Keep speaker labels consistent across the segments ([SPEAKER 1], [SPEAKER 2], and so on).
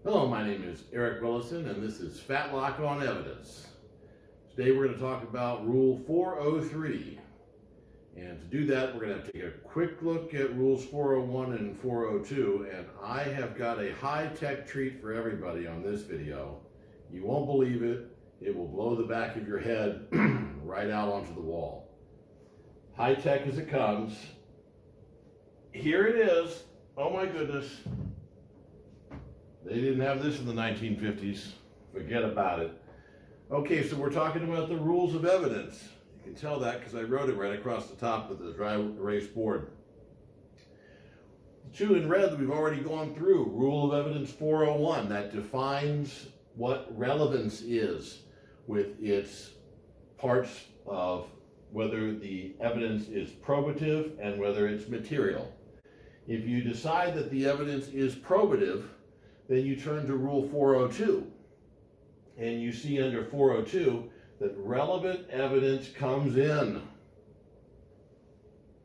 [SPEAKER 1] Hello, my name is Eric Willison, and this is Fatlock on Evidence. Today we're going to talk about Rule 403. And to do that, we're going to take a quick look at Rules 401 and 402. And I have got a high-tech treat for everybody on this video. You won't believe it. It will blow the back of your head right out onto the wall. High-tech as it comes. Here it is. Oh my goodness. They didn't have this in the 1950s. Forget about it. Okay, so we're talking about the rules of evidence. You can tell that because I wrote it right across the top of the dry erase board. The two in red that we've already gone through. Rule of Evidence 401, that defines what relevance is with its parts of whether the evidence is probative and whether it's material. If you decide that the evidence is probative, then you turn to Rule 402, and you see under 402 that relevant evidence comes in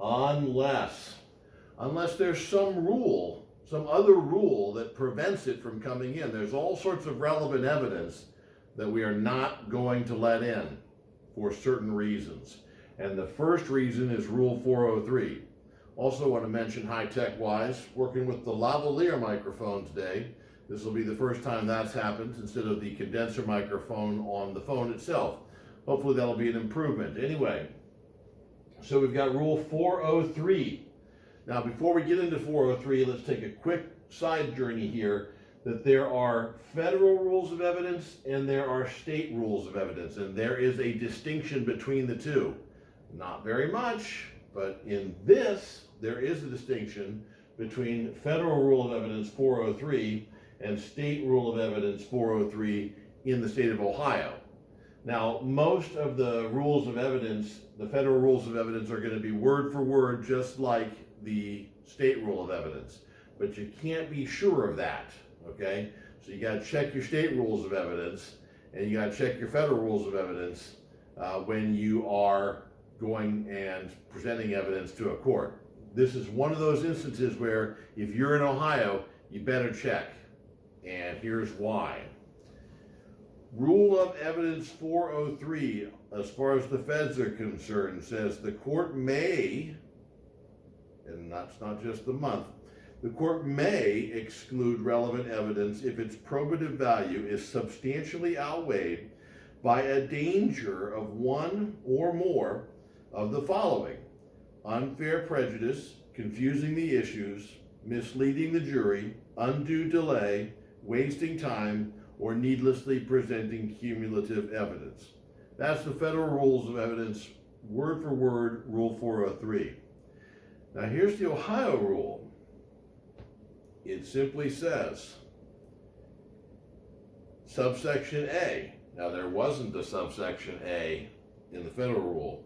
[SPEAKER 1] unless there's some rule, some other rule that prevents it from coming in. There's all sorts of relevant evidence that we are not going to let in for certain reasons. And the first reason is Rule 403. Also want to mention high-tech wise, working with the lavalier microphone today. This will be the first time that's happened instead of the condenser microphone on the phone itself. Hopefully that'll be an improvement. Anyway, so we've got Rule 403. Now before we get into 403, let's take a quick side journey here that there are federal rules of evidence and there are state rules of evidence, and there is a distinction between the two. Not very much, but in this, there is a distinction between Federal Rule of Evidence 403 and State Rule of Evidence 403 in the state of Ohio. Now, most of the rules of evidence, the federal rules of evidence, are going to be word for word, just like the state rule of evidence. But you can't be sure of that, okay? So you got to check your state rules of evidence, and you got to check your federal rules of evidence when you are going and presenting evidence to a court. This is one of those instances where if you're in Ohio, you better check. And here's why. Rule of Evidence 403, as far as the feds are concerned, says the court may, and that's not just the month, the court may exclude relevant evidence if its probative value is substantially outweighed by a danger of one or more of the following: unfair prejudice, confusing the issues, misleading the jury, undue delay, wasting time, or needlessly presenting cumulative evidence. That's the federal rules of evidence, word for word, Rule 403. Now here's the Ohio rule. It simply says, subsection A. Now there wasn't a subsection A in the federal rule.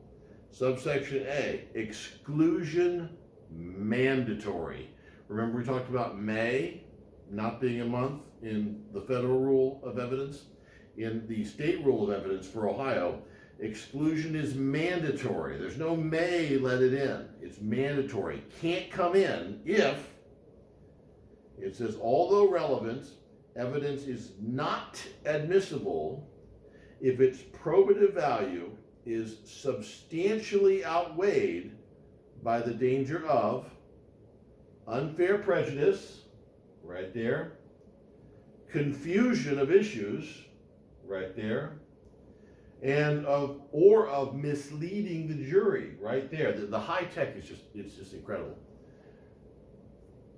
[SPEAKER 1] Subsection A, exclusion mandatory. Remember we talked about may not being a month in the federal rule of evidence? In the state rule of evidence for Ohio, exclusion is mandatory. There's no may let it in. It's mandatory. Can't come in if it says, although relevant, evidence is not admissible if its probative value is substantially outweighed by the danger of unfair prejudice, right there, confusion of issues, right there, and of misleading the jury, right there. The high tech is just incredible.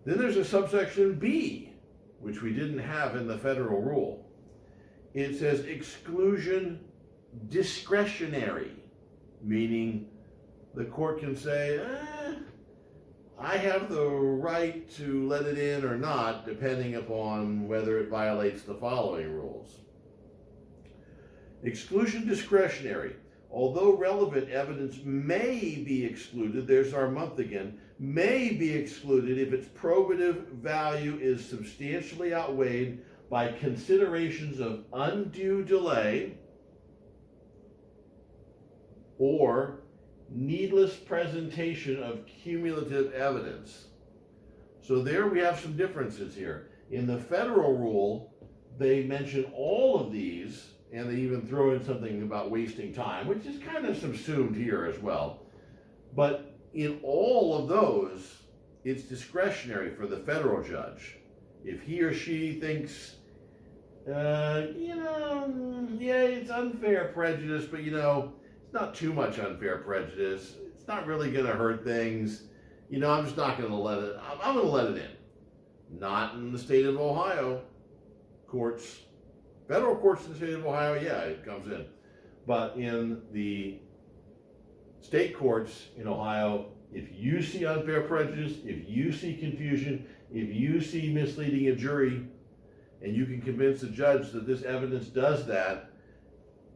[SPEAKER 1] Then there's a subsection B, which we didn't have in the federal rule. It says exclusion discretionary, meaning the court can say, I have the right to let it in or not, depending upon whether it violates the following rules. Exclusion discretionary. Although relevant evidence may be excluded, there's our month again, may be excluded if its probative value is substantially outweighed by considerations of undue delay or needless presentation of cumulative evidence. So there we have some differences here. In the federal rule, they mention all of these, and they even throw in something about wasting time, which is kind of subsumed here as well. But in all of those, it's discretionary for the federal judge. If he or she thinks, yeah, it's unfair prejudice, but it's not too much unfair prejudice. It's not really going to hurt things. I'm just not going to let it, I'm going to let it in. Not in the state of Ohio courts. Federal courts in the state of Ohio, yeah, it comes in. But in the state courts in Ohio, if you see unfair prejudice, if you see confusion, if you see misleading a jury, and you can convince the judge that this evidence does that,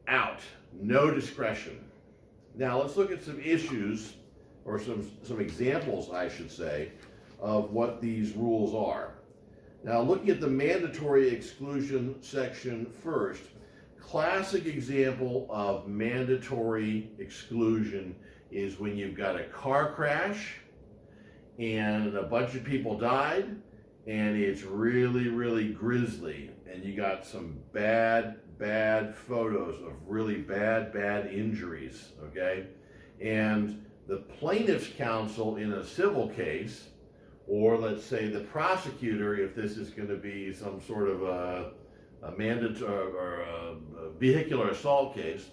[SPEAKER 1] out. No discretion. Now let's look at some issues, or some examples, I should say, of what these rules are. Now, looking at the mandatory exclusion section first, classic example of mandatory exclusion is when you've got a car crash and a bunch of people died and it's really, really grisly, and you got some bad photos of really bad injuries, okay? And the plaintiff's counsel in a civil case, or let's say the prosecutor, if this is going to be some sort of a mandatory or a vehicular assault case,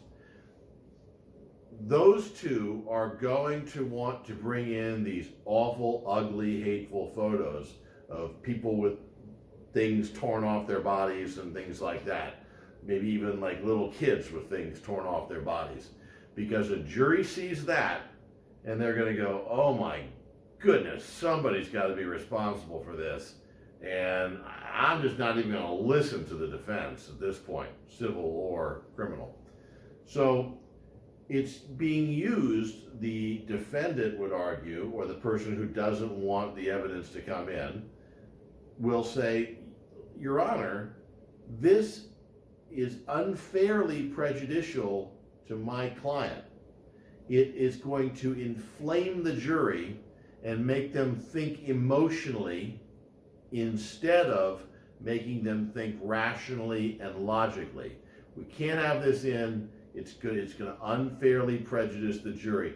[SPEAKER 1] those two are going to want to bring in these awful, ugly, hateful photos of people with things torn off their bodies and things like that. Maybe even like little kids with things torn off their bodies. Because a jury sees that and they're going to go, oh my goodness, somebody's got to be responsible for this, and I'm just not even going to listen to the defense at this point, civil or criminal. So it's being used, the defendant would argue, or the person who doesn't want the evidence to come in, will say, Your Honor, this is unfairly prejudicial to my client. It is going to inflame the jury and make them think emotionally instead of making them think rationally and logically. We can't have this in. It's going to unfairly prejudice the jury.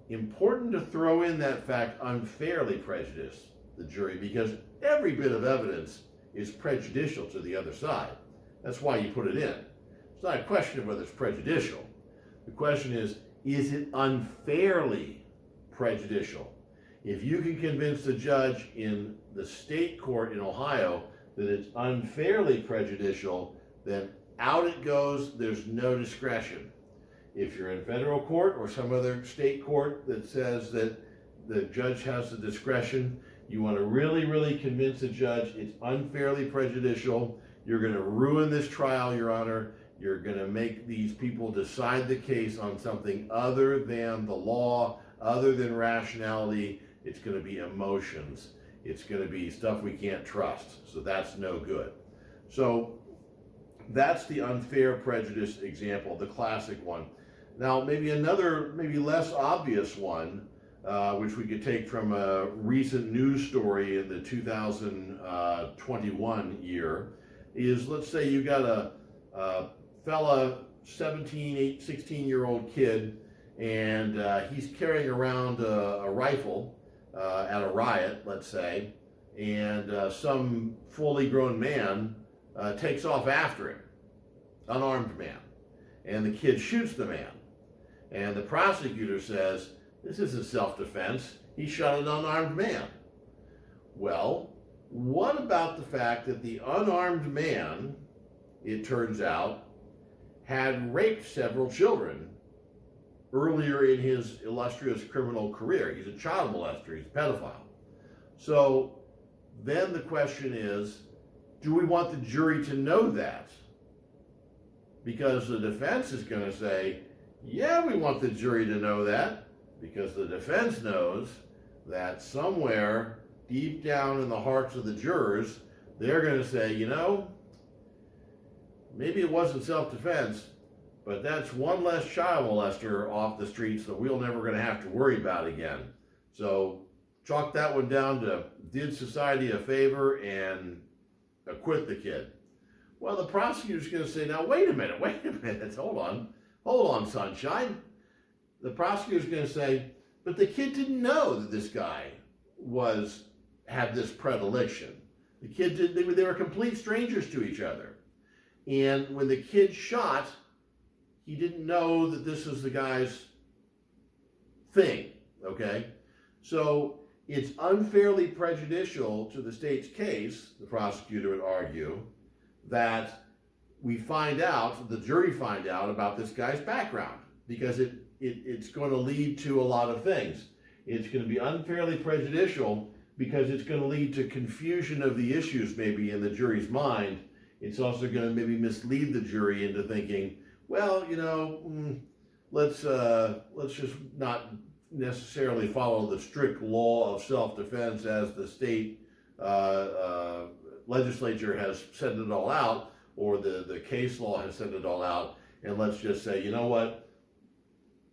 [SPEAKER 1] Important to throw in that fact, unfairly prejudice the jury, because every bit of evidence is prejudicial to the other side. That's why you put it in. It's not a question of whether it's prejudicial. The question is it unfairly prejudicial? If you can convince the judge in the state court in Ohio that it's unfairly prejudicial, then out it goes, there's no discretion. If you're in federal court or some other state court that says that the judge has the discretion, you want to really convince the judge it's unfairly prejudicial, you're going to ruin this trial, Your Honor, you're going to make these people decide the case on something other than the law, other than rationality. It's going to be emotions. It's going to be stuff we can't trust. So that's no good. So that's the unfair prejudice example, the classic one. Now, maybe another, maybe less obvious one, which we could take from a recent news story in the 2021 year, is let's say you got a fella, 16-year-old kid, and he's carrying around a rifle at a riot, let's say, and some fully grown man takes off after him, unarmed man, and the kid shoots the man. And the prosecutor says, this isn't self-defense, he shot an unarmed man. Well, what about the fact that the unarmed man, it turns out, had raped several children earlier in his illustrious criminal career? He's a child molester, he's a pedophile. So then the question is, do we want the jury to know that? Because the defense is going to say, yeah, we want the jury to know that, because the defense knows that somewhere deep down in the hearts of the jurors, they're going to say, maybe it wasn't self-defense, but that's one less child molester off the streets that we're never going to have to worry about again. So chalk that one down to did society a favor and acquit the kid. Well, the prosecutor's going to say, now, wait a minute, hold on, sunshine. The prosecutor's going to say, but the kid didn't know that this guy had this predilection. The kid they were complete strangers to each other. And when the kid shot, he didn't know that this was the guy's thing, okay? So it's unfairly prejudicial to the state's case, the prosecutor would argue, that the jury find out about this guy's background, because it's going to lead to a lot of things. It's going to be unfairly prejudicial because it's going to lead to confusion of the issues maybe in the jury's mind. It's also going to maybe mislead the jury into thinking, well, let's just not necessarily follow the strict law of self-defense as the state legislature has said it all out, or the case law has said it all out, and let's just say, you know what,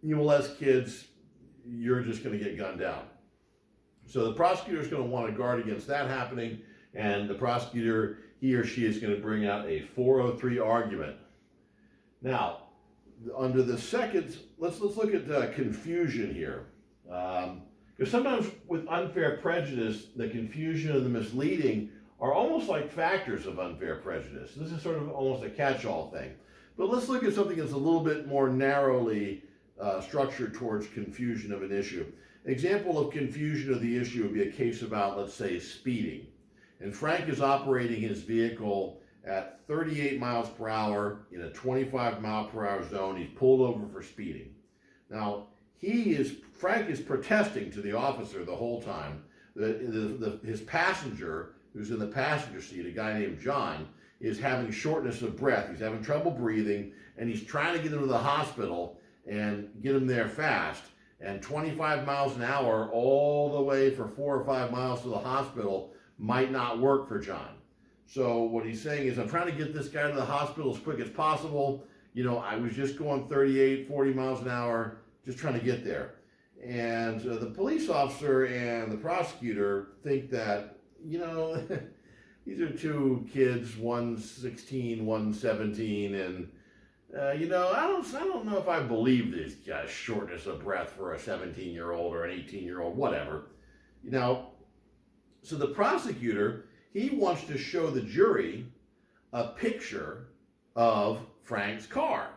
[SPEAKER 1] you molest kids, you're just going to get gunned down. So the prosecutor is going to want to guard against that happening, and the prosecutor, he or she, is going to bring out a 403 argument. Now, under the second, let's look at confusion here. Because sometimes with unfair prejudice, the confusion and the misleading are almost like factors of unfair prejudice. This is sort of almost a catch-all thing. But let's look at something that's a little bit more narrowly structured towards confusion of an issue. An example of confusion of the issue would be a case about, let's say, speeding. And Frank is operating his vehicle at 38 miles per hour in a 25 mile per hour zone. He's pulled over for speeding. Now, Frank is protesting to the officer the whole time. His passenger, who's in the passenger seat, a guy named John, is having shortness of breath. He's having trouble breathing, and he's trying to get him to the hospital and get him there fast. And 25 miles an hour all the way for 4 or 5 miles to the hospital might not work for John. So what he's saying is, I'm trying to get this guy to the hospital as quick as possible. I was just going 38, 40 miles an hour, just trying to get there. And the police officer and the prosecutor think that, these are two kids, one's 16, one's 17, and I don't know if I believe this guy's shortness of breath for a 17-year-old or an 18-year-old, whatever. So the prosecutor, he wants to show the jury a picture of Frank's car.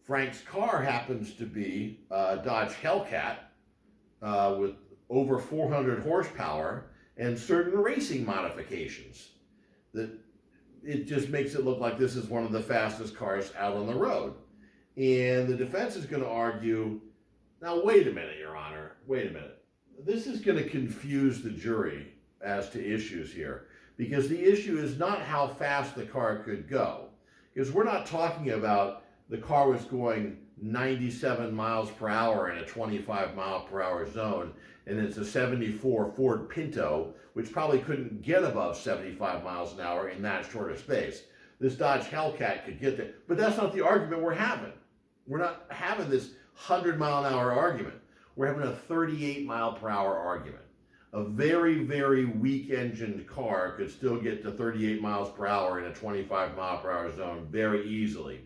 [SPEAKER 1] Frank's car happens to be a Dodge Hellcat with over 400 horsepower and certain racing modifications. It just makes it look like this is one of the fastest cars out on the road. And the defense is going to argue, now wait a minute, Your Honor, wait a minute. This is going to confuse the jury as to issues here, because the issue is not how fast the car could go. Because we're not talking about the car was going 97 miles per hour in a 25 mile per hour zone, and it's a 74 Ford Pinto, which probably couldn't get above 75 miles an hour in that short a space. This Dodge Hellcat could get there. But that's not the argument we're having. We're not having this 100 mile an hour argument. We're having a 38 mile per hour argument. A very, very weak engined car could still get to 38 miles per hour in a 25 mile per hour zone very easily.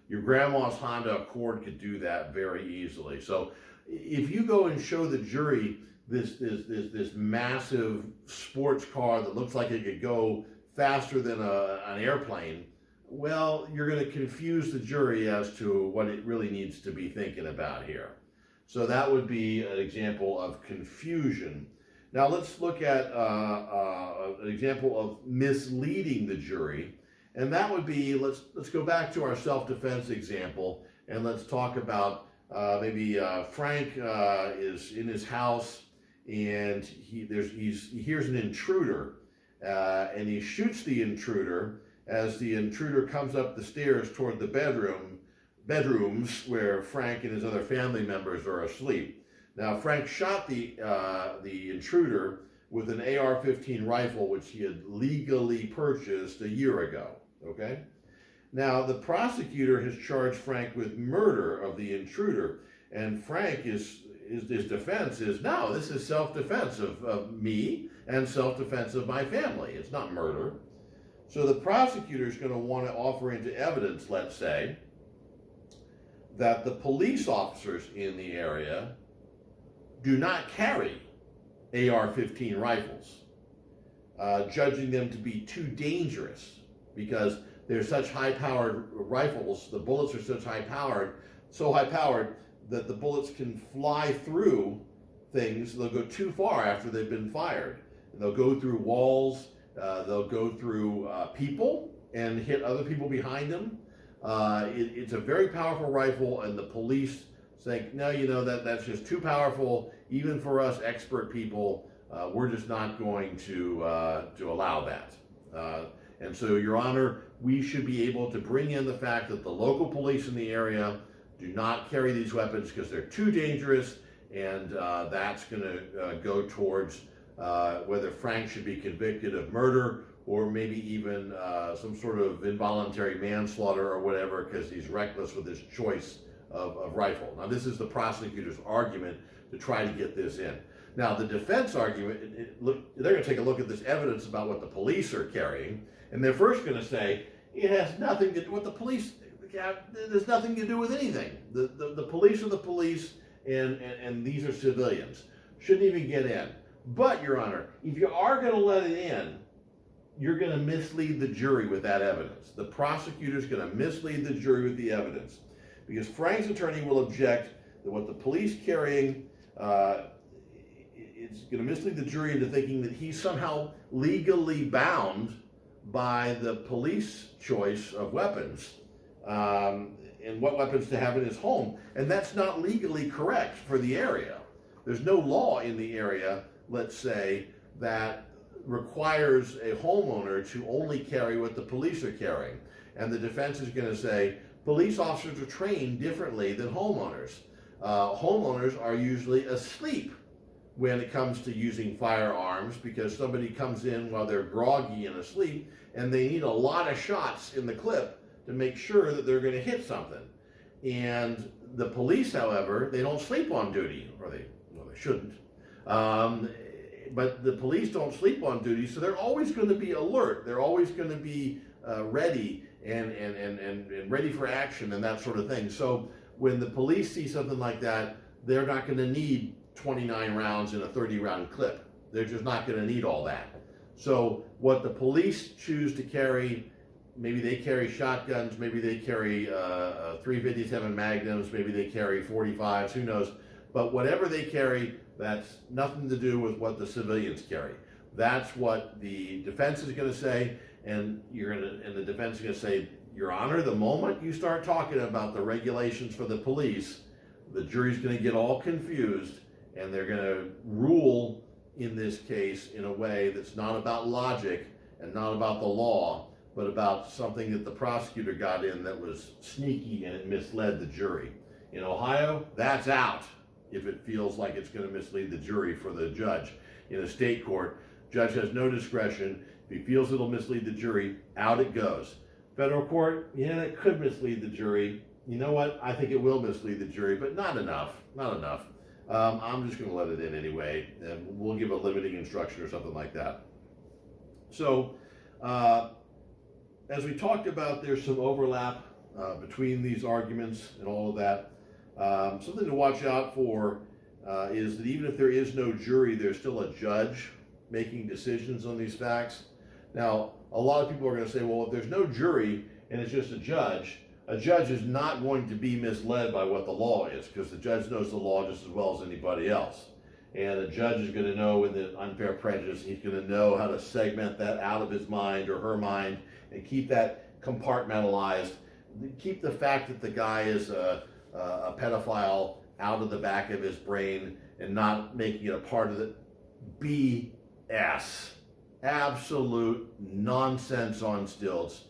[SPEAKER 1] Your grandma's Honda Accord could do that very easily. So if you go and show the jury this massive sports car that looks like it could go faster than an airplane, well, you're going to confuse the jury as to what it really needs to be thinking about here. So that would be an example of confusion. Now let's look at an example of misleading the jury. And that would be, let's go back to our self-defense example, and let's talk about maybe Frank is in his house, and he hears an intruder, and he shoots the intruder as the intruder comes up the stairs toward the bedrooms where Frank and his other family members are asleep. Now Frank shot the intruder with an AR-15 rifle, which he had legally purchased a year ago. Okay? Now, the prosecutor has charged Frank with murder of the intruder, and Frank his defense is, no, this is self-defense of me and self-defense of my family. It's not murder. So the prosecutor is going to want to offer into evidence, let's say, that the police officers in the area do not carry AR-15 rifles, judging them to be too dangerous because they're such high-powered rifles, the bullets are so high-powered that the bullets can fly through things. They'll go too far after they've been fired. They'll go through walls, they'll go through people and hit other people behind them. It's a very powerful rifle, and the police think, no, that's just too powerful, even for us expert people. We're just not going to allow that. And so, Your Honor, we should be able to bring in the fact that the local police in the area do not carry these weapons because they're too dangerous, and that's going to go towards whether Frank should be convicted of murder or maybe even some sort of involuntary manslaughter or whatever because he's reckless with his choice of rifle. Now, this is the prosecutor's argument to try to get this in. Now, the defense argument, they're going to take a look at this evidence about what the police are carrying, and they're first going to say, it has nothing to do with the police. There's nothing to do with anything. The police are the police, and these are civilians. Shouldn't even get in. But, Your Honor, if you are going to let it in, you're going to mislead the jury with that evidence. The prosecutor's going to mislead the jury with the evidence. Because Frank's attorney will object that what the police carrying, it's going to mislead the jury into thinking that he's somehow legally bound by the police choice of weapons and what weapons to have in his home. And that's not legally correct for the area. There's no law in the area, let's say, that requires a homeowner to only carry what the police are carrying. And the defense is going to say, police officers are trained differently than homeowners. Homeowners are usually asleep when it comes to using firearms because somebody comes in while they're groggy and asleep, and they need a lot of shots in the clip to make sure that they're going to hit something. And the police, however, they don't sleep on duty, or they shouldn't. But the police don't sleep on duty, so they're always going to be alert. They're always going to be ready and ready for action and that sort of thing. So when the police see something like that, they're not going to need 29 rounds in a 30-round clip. They're just not going to need all that. So what the police choose to carry, maybe they carry shotguns, maybe they carry 357 Magnums, maybe they carry 45s, who knows. But whatever they carry, that's nothing to do with what the civilians carry. That's what the defense is going to say, and the defense is going to say, Your Honor, the moment you start talking about the regulations for the police, the jury's going to get all confused, and they're going to rule in this case in a way that's not about logic and not about the law, but about something that the prosecutor got in that was sneaky and it misled the jury. In Ohio, that's out if it feels like it's going to mislead the jury for the judge. In a state court, judge has no discretion. If he feels it'll mislead the jury, out it goes. Federal court, yeah, it could mislead the jury. You know what? I think it will mislead the jury, but not enough. Not enough. I'm just going to let it in anyway, and we'll give a limiting instruction or something like that. So, as we talked about, there's some overlap between these arguments and all of that. Something to watch out for is that even if there is no jury, there's still a judge making decisions on these facts. Now, a lot of people are going to say, well, if there's no jury and it's just a judge is not going to be misled by what the law is, because the judge knows the law just as well as anybody else. And a judge is going to know in the unfair prejudice, he's going to know how to segment that out of his mind or her mind and keep that compartmentalized. Keep the fact that the guy is a pedophile out of the back of his brain and not making it a part of the BS. Absolute nonsense on stilts.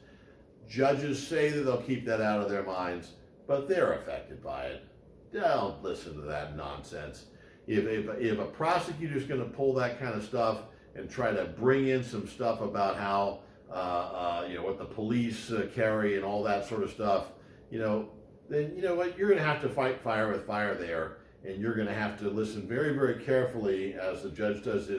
[SPEAKER 1] Judges say that they'll keep that out of their minds, but they're affected by it. Don't listen to that nonsense. If a prosecutor's going to pull that kind of stuff and try to bring in some stuff about how what the police carry and all that sort of stuff, then you know what, you're going to have to fight fire with fire there. and you're going to have to listen very, very carefully as the judge does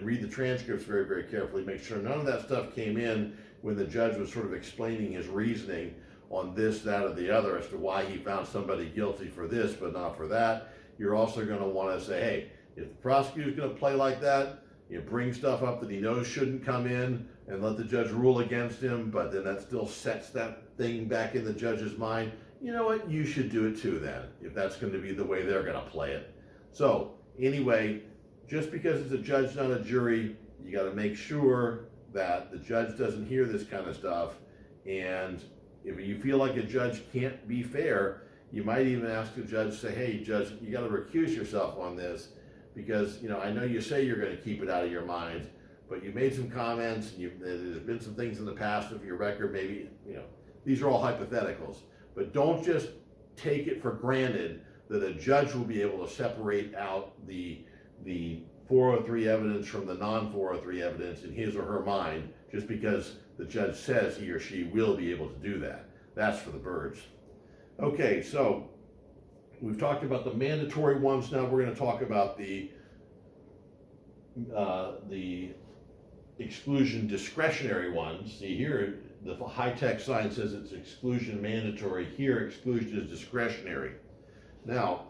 [SPEAKER 1] read the transcripts very, very carefully, make sure none of that stuff came in when the judge was sort of explaining his reasoning on this, that, or the other as to why he found somebody guilty for this but not for that. You're also going to want to say, hey, if the prosecutor's going to play like that, you bring stuff up that he knows shouldn't come in and let the judge rule against him, but then that still sets that thing back in the judge's mind. You know what? You should do it too then, if that's going to be the way they're going to play it. So anyway, just because it's a judge, not a jury, you got to make sure that the judge doesn't hear this kind of stuff. And if you feel like a judge can't be fair, you might even ask the judge, say, hey, judge, you got to recuse yourself on this because, I know you say you're going to keep it out of your mind, but you made some comments, and there's been some things in the past of your record, maybe, these are all hypotheticals. But don't just take it for granted that a judge will be able to separate out the 403 evidence from the non-403 evidence in his or her mind just because the judge says he or she will be able to do that. That's for the birds. Okay, so we've talked about the mandatory ones. Now we're going to talk about the exclusion discretionary ones. See here, the high-tech sign says it's exclusion mandatory. Here, exclusion is discretionary. Now,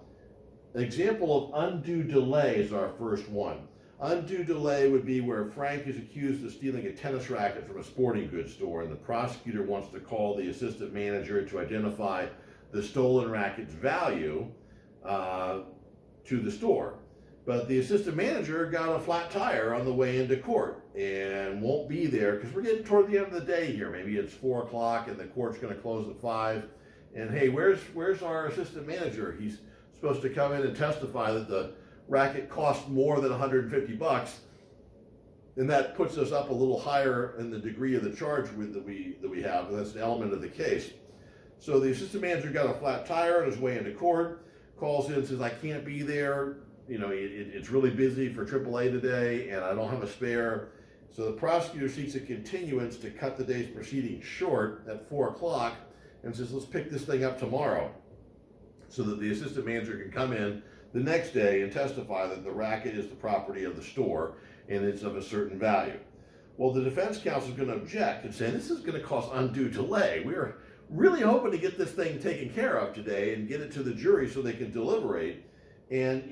[SPEAKER 1] an example of undue delay is our first one. Undue delay would be where Frank is accused of stealing a tennis racket from a sporting goods store, and the prosecutor wants to call the assistant manager to identify the stolen racket's value to the store. But the assistant manager got a flat tire on the way into court and won't be there because we're getting toward the end of the day here. Maybe it's 4 o'clock and the court's going to close at 5. And hey, where's our assistant manager? He's supposed to come in and testify that the racket cost more than $150, and that puts us up a little higher in the degree of the charge that we have. That's an element of the case. So the assistant manager got a flat tire on his way into court, calls in and says, I can't be there. It's really busy for AAA today, and I don't have a spare. So the prosecutor seeks a continuance to cut the day's proceedings short at 4 o'clock and says, let's pick this thing up tomorrow so that the assistant manager can come in the next day and testify that the racket is the property of the store and it's of a certain value. Well, the defense counsel is going to object and say, this is going to cause undue delay. We're really hoping to get this thing taken care of today and get it to the jury so they can deliberate. And,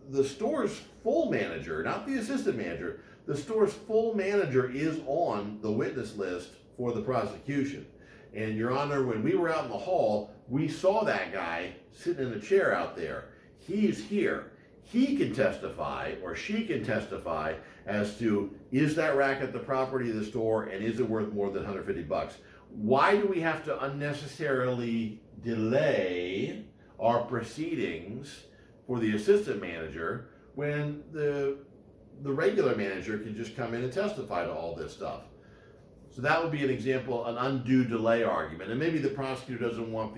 [SPEAKER 1] the store's full manager, not the assistant manager, the store's full manager is on the witness list for the prosecution. And Your Honor, when we were out in the hall, we saw that guy sitting in a chair out there. He's here. He can testify, or she can testify, as to, is that racket the property of the store and is it worth more than $150? Why do we have to unnecessarily delay our proceedings for the assistant manager when the regular manager can just come in and testify to all this stuff? So that would be an example, an undue delay argument. And maybe the prosecutor doesn't want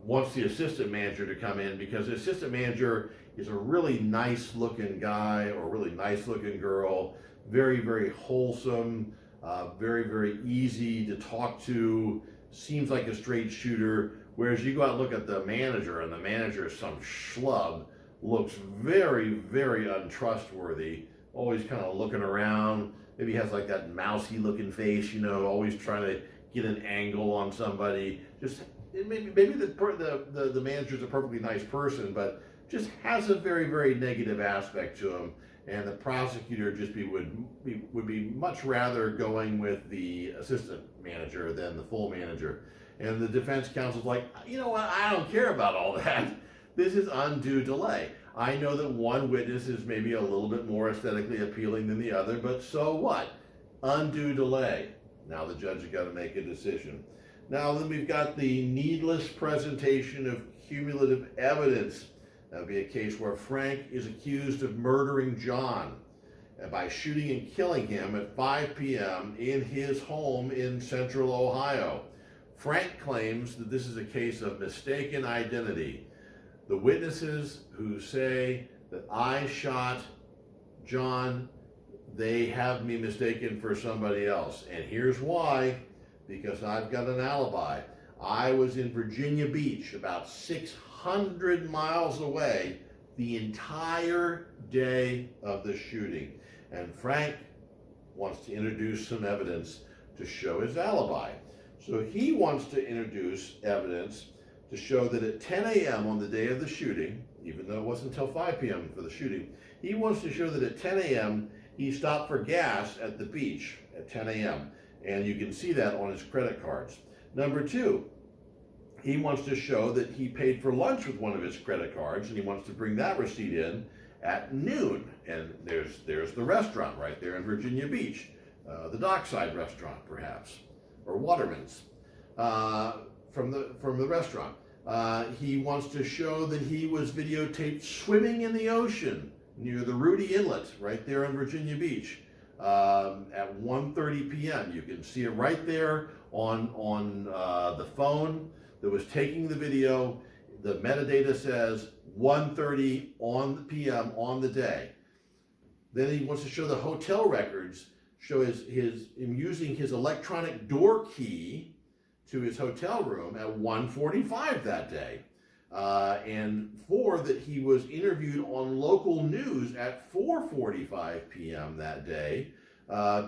[SPEAKER 1] wants the assistant manager to come in because the assistant manager is a really nice looking guy or really nice looking girl, very, very wholesome, very, very easy to talk to, seems like a straight shooter. Whereas you go out and look at the manager, and the manager is some schlub, looks very, very untrustworthy, always kind of looking around, maybe has like that mousy looking face, always trying to get an angle on somebody. Maybe the manager's a perfectly nice person, but just has a very, very negative aspect to him. And the prosecutor would be much rather going with the assistant manager than the full manager. And the defense counsel's like, you know what, I don't care about all that. This is undue delay. I know that one witness is maybe a little bit more aesthetically appealing than the other, but so what? Undue delay. Now the judge has got to make a decision. Now then we've got the needless presentation of cumulative evidence. That would be a case where Frank is accused of murdering John by shooting and killing him at 5 p.m. in his home in central Ohio. Frank claims that this is a case of mistaken identity. The witnesses who say that I shot John, they have me mistaken for somebody else. And here's why, because I've got an alibi. I was in Virginia Beach about 600 100 miles away the entire day of the shooting. And Frank wants to introduce some evidence to show his alibi. So he wants to introduce evidence to show that at 10 a.m. on the day of the shooting, even though it wasn't until 5 p.m. for the shooting, he wants to show that at 10 a.m. he stopped for gas at the beach at 10 a.m. And you can see that on his credit cards. Number two, he wants to show that he paid for lunch with one of his credit cards, and he wants to bring that receipt in at noon. And there's the restaurant right there in Virginia Beach, the Dockside restaurant perhaps, or Waterman's, from the restaurant. He wants to show that he was videotaped swimming in the ocean near the Rudy Inlet right there in Virginia Beach at 1:30 p.m. You can see it right there on the phone that was taking the video. The metadata says 1:30 p.m. on the day. Then he wants to show the hotel records, show him using his electronic door key to his hotel room at 1:45 that day. And four, that he was interviewed on local news at 4:45 p.m. that day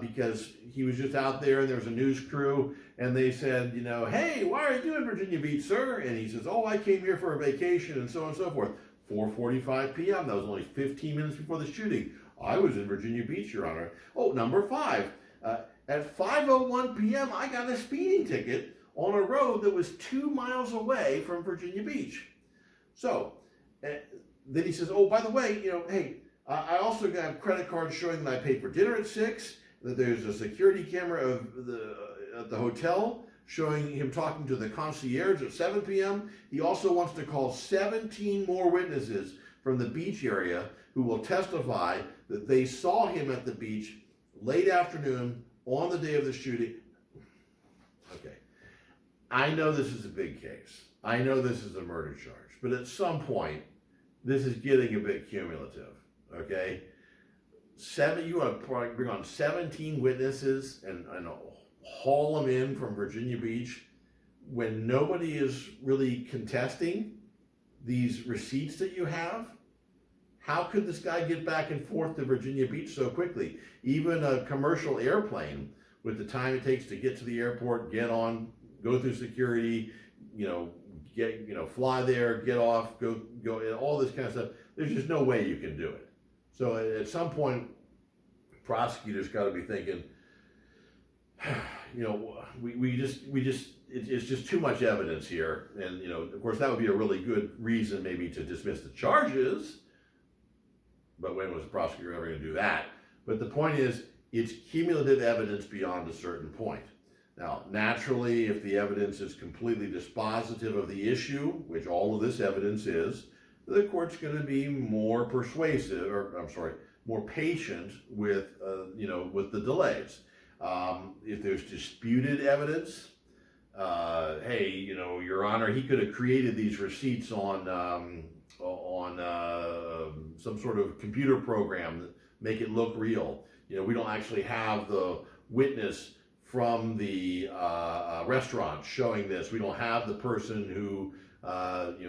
[SPEAKER 1] because he was just out there and there was a news crew and they said, you know, hey, why are you in Virginia Beach, sir? And he says, oh, I came here for a vacation and so on and so forth. 4:45 p.m. That was only 15 minutes before the shooting. I was in Virginia Beach, Your Honor. Oh, number five, at 5:01 p.m. I got a speeding ticket on a road that was 2 miles away from Virginia Beach. So then he says, oh, by the way, you know, hey, I also got credit cards showing that I paid for dinner at 6, that there's a security camera at the hotel showing him talking to the concierge at 7 p.m. He also wants to call 17 more witnesses from the beach area who will testify that they saw him at the beach late afternoon on the day of the shooting. Okay, I know this is a big case. I know this is a murder charge. But at some point, this is getting a bit cumulative, okay? You want to bring on 17 witnesses and haul them in from Virginia Beach when nobody is really contesting these receipts that you have? How could this guy get back and forth to Virginia Beach so quickly? Even a commercial airplane, with the time it takes to get to the airport, get on, go through security, fly there, get off, go, all this kind of stuff. There's just no way you can do it. So at some point, prosecutors got to be thinking, it's just too much evidence here. And, of course, that would be a really good reason maybe to dismiss the charges. But when was the prosecutor ever going to do that? But the point is, it's cumulative evidence beyond a certain point. Now, naturally, if the evidence is completely dispositive of the issue, which all of this evidence is, the court's going to be more persuasive, more patient with the delays. If there's disputed evidence, Your Honor, he could have created these receipts on some sort of computer program that make it look real. We don't actually have the witness from the restaurant showing this. We don't have the person who,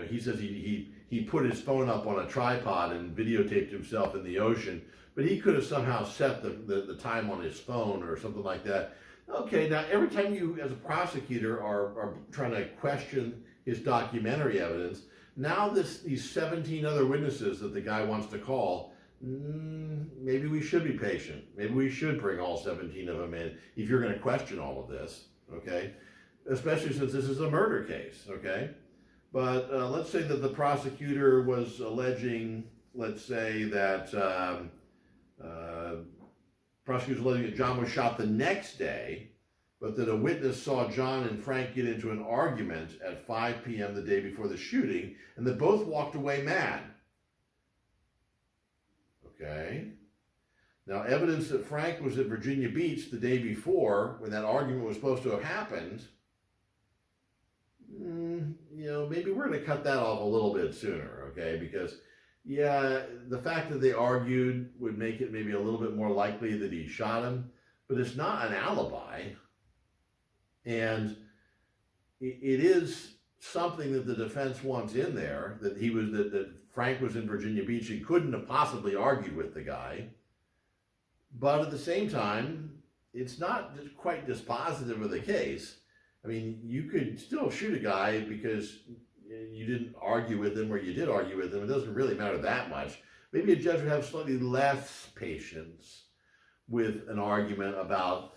[SPEAKER 1] he says he put his phone up on a tripod and videotaped himself in the ocean, but he could have somehow set the time on his phone or something like that. Okay, now every time you, as a prosecutor, are trying to question his documentary evidence, now these 17 other witnesses that the guy wants to call, maybe we should be patient. Maybe we should bring all 17 of them in if you're going to question all of this, okay? Especially since this is a murder case, okay? But let's say that the prosecutor was alleging, prosecutors alleging that John was shot the next day, but that a witness saw John and Frank get into an argument at 5 p.m. the day before the shooting, and that both walked away mad. Okay. Now, evidence that Frank was at Virginia Beach the day before, when that argument was supposed to have happened, maybe we're going to cut that off a little bit sooner, okay? Because, the fact that they argued would make it maybe a little bit more likely that he shot him, but it's not an alibi. And it is something that the defense wants in there, that Frank was in Virginia Beach and couldn't have possibly argued with the guy. But at the same time, it's not just quite dispositive of the case. I mean, you could still shoot a guy because you didn't argue with him or you did argue with him. It doesn't really matter that much. Maybe a judge would have slightly less patience with an argument about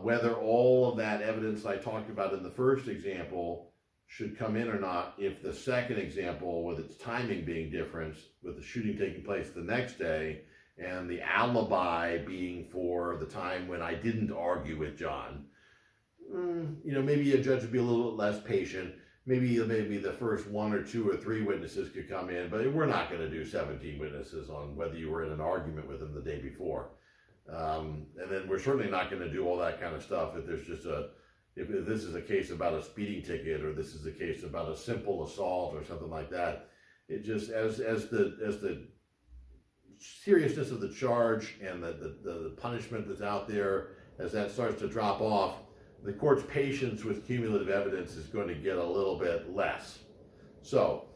[SPEAKER 1] whether all of that evidence I talked about in the first example should come in or not if the second example, with its timing being different, with the shooting taking place the next day, and the alibi being for the time when I didn't argue with John. Maybe a judge would be a little bit less patient. Maybe the first 1 or 2 or 3 witnesses could come in, but we're not going to do 17 witnesses on whether you were in an argument with them the day before. And then we're certainly not going to do all that kind of stuff if there's just if this is a case about a speeding ticket, or this is a case about a simple assault or something like that. It just, as the seriousness of the charge and the punishment that's out there, as that starts to drop off, the court's patience with cumulative evidence is going to get a little bit less. So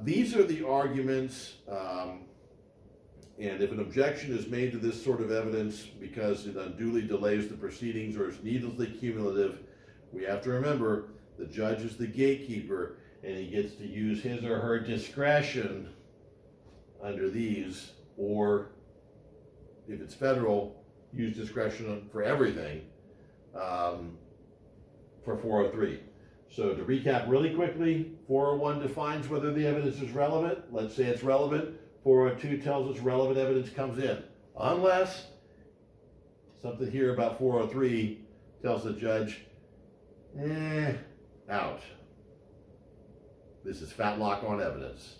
[SPEAKER 1] these are the arguments, and if an objection is made to this sort of evidence because it unduly delays the proceedings or is needlessly cumulative, we have to remember the judge is the gatekeeper, and he gets to use his or her discretion under these, or if it's federal, use discretion for everything for 403. So to recap really quickly, 401 defines whether the evidence is relevant. Let's say it's relevant. 402 tells us relevant evidence comes in, unless something here about 403 tells the judge, out. This is Fatlock on evidence.